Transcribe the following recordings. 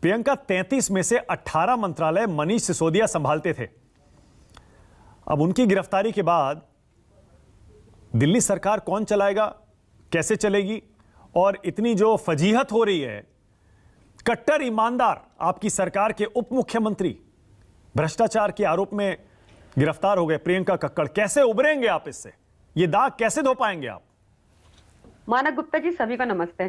प्रियंका 33 में से 18 मंत्रालय मनीष सिसोदिया संभालते थे। अब उनकी गिरफ्तारी के बाद दिल्ली सरकार कौन चलाएगा, कैसे चलेगी, और इतनी जो फजीहत हो रही है, कट्टर ईमानदार आपकी सरकार के उप मुख्यमंत्री भ्रष्टाचार के आरोप में गिरफ्तार हो गए, प्रियंका कक्कड़, कैसे उभरेंगे आप इससे? ये दाग कैसे धो पाएंगे आप? मानक गुप्ता जी, सभी को नमस्ते।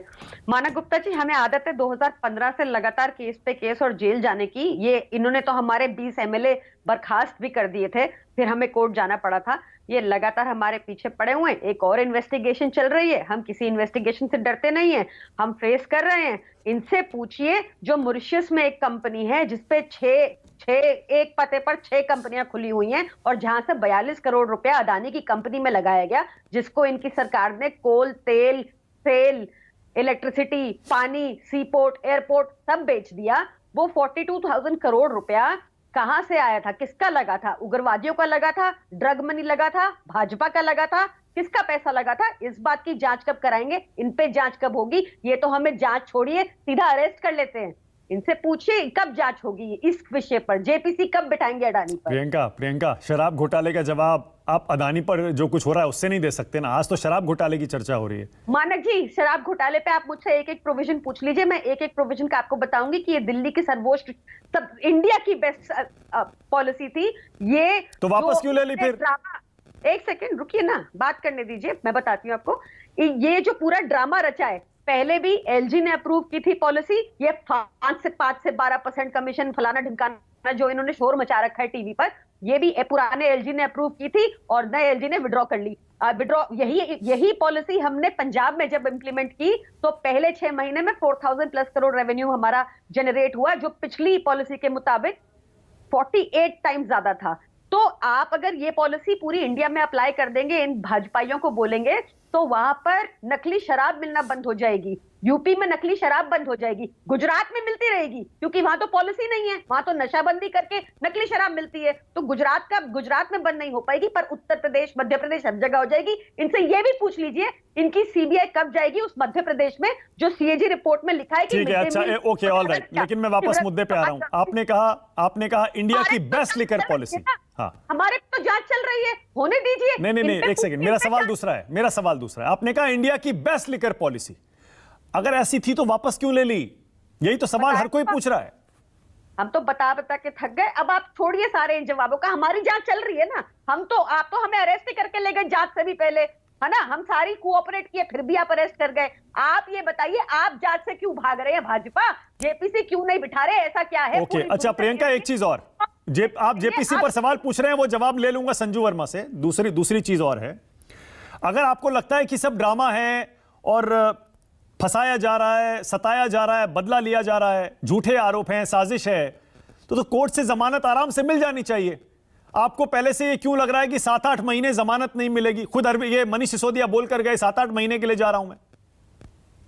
मानक गुप्ता जी, हमें आदत है 2015 से लगातार केस पे केस और जेल जाने की। ये इन्होंने तो हमारे 20 एमएलए बर्खास्त भी कर दिए थे, फिर हमें कोर्ट जाना पड़ा था। ये लगातार हमारे पीछे पड़े हुए हैं। एक और इन्वेस्टिगेशन चल रही है, हम किसी इन्वेस्टिगेशन से डरते नहीं है, हम फेस कर रहे हैं। इनसे पूछिए, जो मॉरिशस में एक कंपनी है जिसपे एक पते पर 6 कंपनियां खुली हुई हैं और जहां से 42 करोड़ रुपया अदानी की कंपनी में लगाया गया, जिसको इनकी सरकार ने कोल, तेल, सेल, इलेक्ट्रिसिटी, पानी, सीपोर्ट, एयरपोर्ट सब बेच दिया। वो 42,000 करोड़ रुपया कहां से आया था, किसका लगा था? उग्रवादियों का लगा था, ड्रग मनी लगा था, भाजपा का लगा था, किसका पैसा लगा था? इस बात की जांच कब कराएंगे? इन पे जांच कब होगी? ये तो हमें जांच छोड़िए, सीधा अरेस्ट कर लेते हैं। इनसे पूछिए कब जांच होगी इस विषय पर, जेपीसी कब बिठाएंगे अडानी पर? प्रियंका, शराब घोटाले का जवाब आप अदानी पर जो कुछ हो रहा है उससे नहीं दे सकते ना। आज तो शराब घोटाले की चर्चा हो रही है। मानक जी, शराब घोटाले पे आप मुझसे एक एक प्रोविजन पूछ लीजिए, मैं एक एक प्रोविजन का आपको बताऊंगी कि ये दिल्ली की सर्वोच्च, सब इंडिया की बेस्ट पॉलिसी थी। ये तो वापस क्यों ले ली फिर? एक सेकेंड रुकिए ना, बात करने दीजिए, मैं बताती हूँ आपको। ये जो पूरा ड्रामा रचा है, पहले भी एलजी ने अप्रूव की थी पॉलिसी, ये 5 से 12% कमीशन, फलाना ढिमकाना जो इन्होंने शोर मचा रखा है टीवी पर, ये भी पुराने एलजी ने अप्रूव की थी और नए एलजी ने विड्रॉ कर ली। यही पॉलिसी हमने पंजाब में जब इंप्लीमेंट की तो पहले 6 महीने में 4,000 प्लस करोड़ रेवेन्यू हमारा जनरेट हुआ, जो पिछली पॉलिसी के मुताबिक 48 टाइम्स ज्यादा था। तो आप अगर ये पॉलिसी पूरी इंडिया में अप्लाई कर देंगे, इन भाजपाइयों को बोलेंगे, तो वहां पर नकली शराब मिलना बंद हो जाएगी। यूपी में नकली शराब बंद हो जाएगी, गुजरात में मिलती रहेगी क्योंकि वहां तो पॉलिसी नहीं है, वहां तो नशाबंदी करके नकली शराब मिलती है। तो गुजरात में बंद नहीं हो पाएगी, पर उत्तर प्रदेश, मध्य प्रदेश हर जगह हो जाएगी। इनसे ये भी पूछ लीजिए, इनकी सीबीआई कब जाएगी उस मध्य प्रदेश में जो सीएजी रिपोर्ट में लिखा है कि ठीक है, अच्छा, ओके, ऑल राइट, लेकिन मैं वापस मुद्दे पे आ रहा हूं। आपने कहा इंडिया की बेस्ट लिकर पॉलिसी। हाँ, हमारे तो जांच चल रही है, होने दीजिए। नहीं, एक सेकंड, मेरा सवाल दूसरा है। आपने कहा इंडिया की बेस्ट लिकर पॉलिसी, अगर ऐसी थी तो वापस क्यों ले ली? यही तो सवाल हर कोई पूछ रहा है। हम तो बता के थक गए। अब आप छोड़िए सारे इन जवाबों का, हमारी जांच चल रही है ना। आप तो हमें अरेस्ट ही करके ले गए जांच से भी पहले, है ना? हम सारी कोऑपरेट किए, फिर भी आप अरेस्ट कर गए। आप ये बताइए, आप जांच से क्यों भाग रहे हैं? भाजपा जेपीसी क्यों नहीं बिठा रहे? ऐसा क्या है? ओके, अच्छा प्रियंका, एक चीज और, आप जेपीसी पर सवाल पूछ रहे हैं, वो जवाब ले लूंगा संजू वर्मा से। दूसरी चीज और है, अगर आपको लगता है कि सब ड्रामा है और फंसाया जा रहा है, सताया जा रहा है, बदला लिया जा रहा है, झूठे आरोप हैं, साजिश है, तो कोर्ट से जमानत आराम से मिल जानी चाहिए। आपको पहले से ये क्यों लग रहा है कि 7-8 महीने जमानत नहीं मिलेगी? खुद ये मनीष सिसोदिया बोलकर गए 7-8 महीने के लिए जा रहा हूं मैं।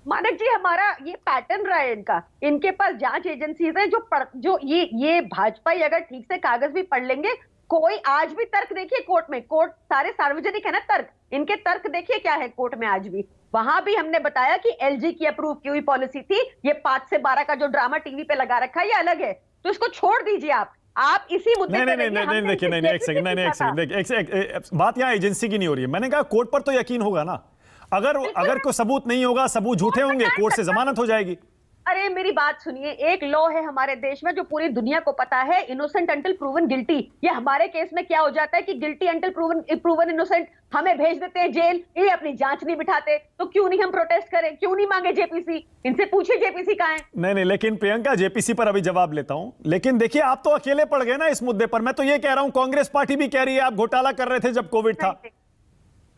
मानक जी, हमारा ये पैटर्न रहा है इनका। इनके पास जांच एजेंसीज है जो ये भाजपाई अगर ठीक से कागज भी पढ़ लेंगे, कोई आज भी तर्क देखिए कोर्ट में, कोर्ट सारे सार्वजनिक है ना तर्क, इनके तर्क देखिए क्या है कोर्ट में आज भी। वहां भी हमने बताया कि एलजी की अप्रूव की हुई पॉलिसी थी। ये 5 से 12 का जो ड्रामा टीवी पे लगा रखा है ये अलग है, तो इसको छोड़ दीजिए आप इसी मुद्दे पे नहीं, देखिए, एक सेकंड, बात यहाँ एजेंसी की नहीं हो रही है। मैंने कहा कोर्ट पर तो यकीन होगा ना। अगर कोई सबूत नहीं होगा, सबूत झूठे होंगे, कोर्ट से जमानत हो जाएगी। अरे मेरी बात सुनिए, एक लॉ है हमारे देश में जो पूरी दुनिया को पता है, इनोसेंट अंटिल प्रूवन गिल्टी। ये हमारे केस में क्या हो जाता है कि गिल्टी अंटिल प्रूवन इनोसेंट, हमें भेज देते हैं जेल, ये अपनी जांच नहीं बिठाते। तो क्यों नहीं हम प्रोटेस्ट करें, क्यों नहीं मांगे जेपीसी? इनसे पूछिए जेपीसी कहां है। नहीं, लेकिन प्रियंका, जेपीसी पर अभी जवाब लेता हूं, लेकिन देखिए आप तो अकेले पड़ गए ना इस मुद्दे पर। मैं तो ये कह रहा हूं, कांग्रेस पार्टी भी कह रही है आप घोटाला कर रहे थे जब कोविड था।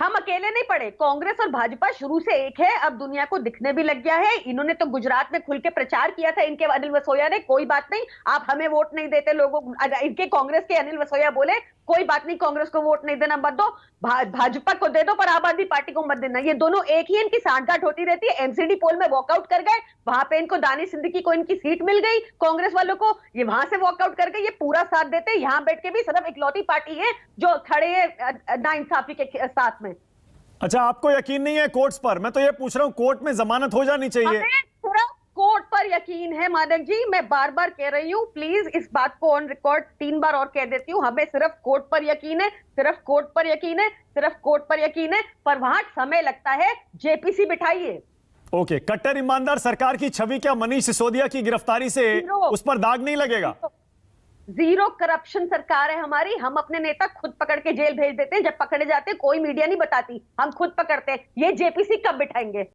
हम अकेले नहीं पड़े, कांग्रेस और भाजपा शुरू से एक है, अब दुनिया को दिखने भी लग गया है। इन्होंने तो गुजरात में खुल के प्रचार किया था, इनके अनिल वसोया ने, कोई बात नहीं आप हमें वोट नहीं देते लोगों, इनके कांग्रेस के अनिल वसोया बोले कोई बात नहीं, कांग्रेस को वोट नहीं देना मत दो, भाजपा को दे दो, पर आम आदमी पार्टी को मत देना। ये दोनों एक ही, इनकी सांठगांठ होती रहती है। एमसीडी पोल में वॉकआउट कर गए, वहां पे इनको दानिश सिद्दीकी को इनकी सीट मिल गई, कांग्रेस वालों को, ये वहां से वॉकआउट कर गए। ये पूरा साथ देते, यहाँ बैठ के भी सिर्फ इकलौती पार्टी है जो खड़े है नाइंसाफी के साथ में। अच्छा, आपको यकीन नहीं है कोर्ट्स पर? मैं तो ये पूछ रहा हूं, कोर्ट में जमानत हो जानी चाहिए। पूरा कोर्ट पर यकीन है मानक जी, मैं बार बार कह रही हूँ, प्लीज इस बात को ऑन रिकॉर्ड 3 बार और कह देती हूँ, हमें सिर्फ कोर्ट पर यकीन है, सिर्फ कोर्ट पर यकीन है, सिर्फ कोर्ट पर यकीन है, पर वहां समय लगता है, जेपीसी बिठाइए। ओके, कट्टर ईमानदार सरकार की छवि क्या मनीष सिसोदिया की गिरफ्तारी से उस पर दाग नहीं लगेगा? जीरो करप्शन सरकार है हमारी, हम अपने नेता खुद पकड़ के जेल भेज देते हैं, जब पकड़े जाते हैं कोई मीडिया नहीं बताती, हम खुद पकड़ते हैं। ये जेपीसी कब बिठाएंगे?